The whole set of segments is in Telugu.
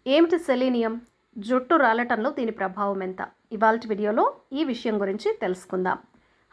ఏమిటి సెలీనియం? జుట్టు రాలటంలో దీని ప్రభావం ఎంత? ఇవాల్టి వీడియోలో ఈ విషయం గురించి తెలుసుకుందాం.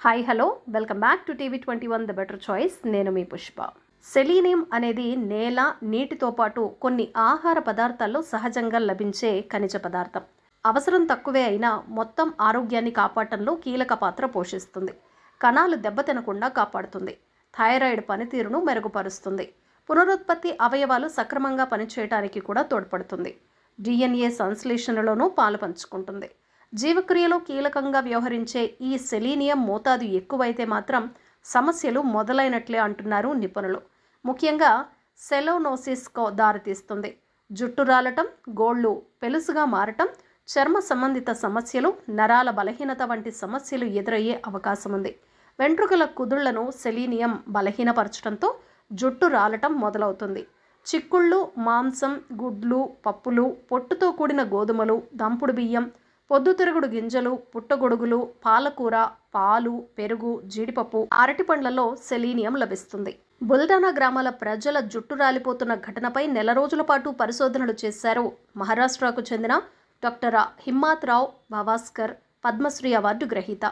Hi hello, welcome back to TV21 the better choice. నేను మీ పుష్ప. సెలీనియం అనేది నేల, నీటితో పాటు కొన్ని ఆహార పదార్థాల్లో సహజంగా లభించే ఖనిజ పదార్థం. అవసరం తక్కువే అయినా మొత్తం ఆరోగ్యాన్ని కాపాడటంలో కీలక పాత్ర పోషిస్తుంది. కణాలు దెబ్బతినకుండా కాపాడుతుంది. థైరాయిడ్ పనితీరును మెరుగుపరుస్తుంది. పునరుత్పత్తి అవయవాలు సక్రమంగా పనిచేయడానికి కూడా తోడ్పడుతుంది. DNA సంశ్లేషణలోనూ పాలుపంచుకుంటుంది. జీవక్రియలో కీలకంగా వ్యవహరించే ఈ సెలీనియం మోతాదు ఎక్కువైతే మాత్రం సమస్యలు మొదలైనట్లే అంటున్నారు నిపుణులు. ముఖ్యంగా సెలోనోసిస్కు దారితీస్తుంది. జుట్టు రాలటం, గోళ్లు పెలుసుగా మారటం, చర్మ సంబంధిత సమస్యలు, నరాల బలహీనత వంటి సమస్యలు ఎదురయ్యే అవకాశం ఉంది. వెంట్రుకల కుదుళ్లను సెలీనియం బలహీనపరచడంతో జుట్టు రాలటం మొదలవుతుంది. చిక్కుళ్ళు, మాంసం, గుడ్లు, పప్పులు, పొట్టుతో కూడిన గోధుమలు, దంపుడు బియ్యం, పొద్దుతిరుగుడు గింజలు, పుట్టగొడుగులు, పాలకూర, పాలు, పెరుగు, జీడిపప్పు, అరటిపండ్లలో సెలీనియం లభిస్తుంది. బుల్డానా గ్రామాల ప్రజల జుట్టు రాలిపోతున్న ఘటనపై నెల రోజుల పాటు పరిశోధనలు చేశారు మహారాష్ట్రకు చెందిన డాక్టర్ హిమ్మాత్రావ్ భావాస్కర్, పద్మశ్రీ అవార్డు గ్రహీత.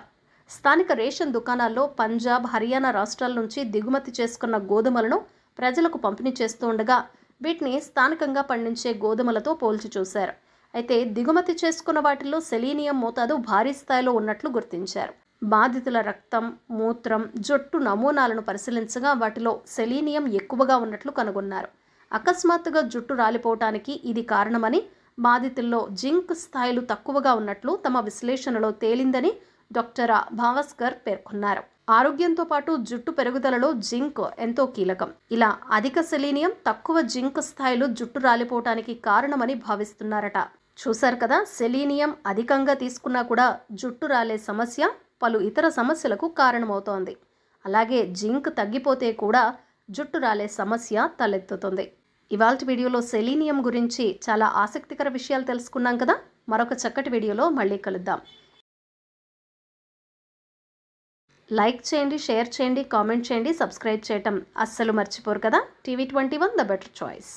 స్థానిక రేషన్ దుకాణాల్లో పంజాబ్, హర్యానా రాష్ట్రాల నుంచి దిగుమతి చేసుకున్న గోధుమలను ప్రజలకు పంపిణీ చేస్తూ ఉండగా వీటిని స్థానికంగా పండించే గోధుమలతో పోల్చి చూశారు. అయితే దిగుమతి చేసుకున్న వాటిల్లో సెలీనియం మోతాదు భారీ స్థాయిలో ఉన్నట్లు గుర్తించారు. బాధితుల రక్తం, మూత్రం, జుట్టు నమూనాలను పరిశీలించగా వాటిలో సెలీనియం ఎక్కువగా ఉన్నట్లు కనుగొన్నారు. అకస్మాత్తుగా జుట్టు రాలిపోవటానికి ఇది కారణమని, బాధితుల్లో జింక్ స్థాయిలు తక్కువగా ఉన్నట్లు తమ విశ్లేషణలో తేలిందని డాక్టర్ భావాస్కర్ పేర్కొన్నారు. ఆరోగ్యంతో పాటు జుట్టు పెరుగుదలలో జింక్ ఎంతో కీలకం. ఇలా అధిక సెలీనియం, తక్కువ జింక్ స్థాయిలు జుట్టు రాలిపోవటానికి కారణమని భావిస్తున్నారట. చూశారు కదా, సెలీనియం అధికంగా తీసుకున్నా కూడా జుట్టు రాలే సమస్య పలు ఇతర సమస్యలకు కారణమవుతోంది. అలాగే జింక్ తగ్గిపోతే కూడా జుట్టు రాలే సమస్య తలెత్తుతుంది. ఇవాల్టి వీడియోలో సెలీనియం గురించి చాలా ఆసక్తికర విషయాలు తెలుసుకున్నాం కదా. మరొక చక్కటి వీడియోలో మళ్ళీ కలుద్దాం. లైక్ చేయండి, షేర్ చేయండి, కామెంట్ చేయండి, సబ్స్క్రైబ్ చేయటం అస్సలు మర్చిపోరు కదా. TV21 the better choice.